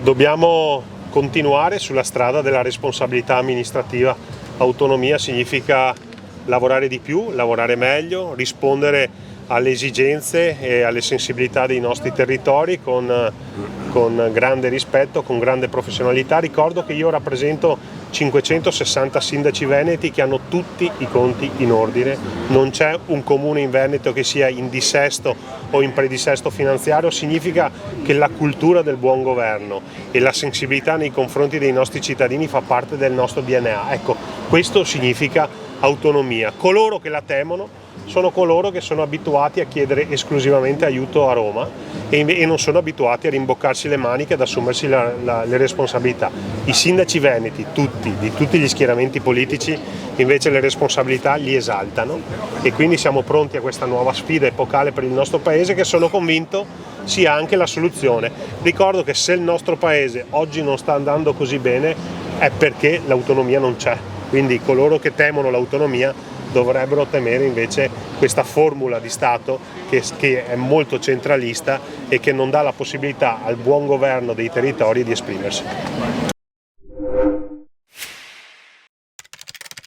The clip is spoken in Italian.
Dobbiamo continuare sulla strada della responsabilità amministrativa. Autonomia significa lavorare di più, lavorare meglio, rispondere alle esigenze e alle sensibilità dei nostri territori con grande rispetto, con grande professionalità. Ricordo che io rappresento 560 sindaci veneti che hanno tutti i conti in ordine, non c'è un comune in Veneto che sia in dissesto o in predissesto finanziario. Significa che la cultura del buon governo e la sensibilità nei confronti dei nostri cittadini fa parte del nostro DNA. Ecco, questo significa autonomia. Coloro che la temono sono coloro che sono abituati a chiedere esclusivamente aiuto a Roma e non sono abituati a rimboccarsi le maniche, ad assumersi le responsabilità. I sindaci veneti, di tutti gli schieramenti politici, invece le responsabilità li esaltano e quindi siamo pronti a questa nuova sfida epocale per il nostro Paese, che sono convinto sia anche la soluzione. Ricordo che se il nostro Paese oggi non sta andando così bene è perché l'autonomia non c'è, quindi coloro che temono l'autonomia dovrebbero temere invece questa formula di Stato che è molto centralista e che non dà la possibilità al buon governo dei territori di esprimersi.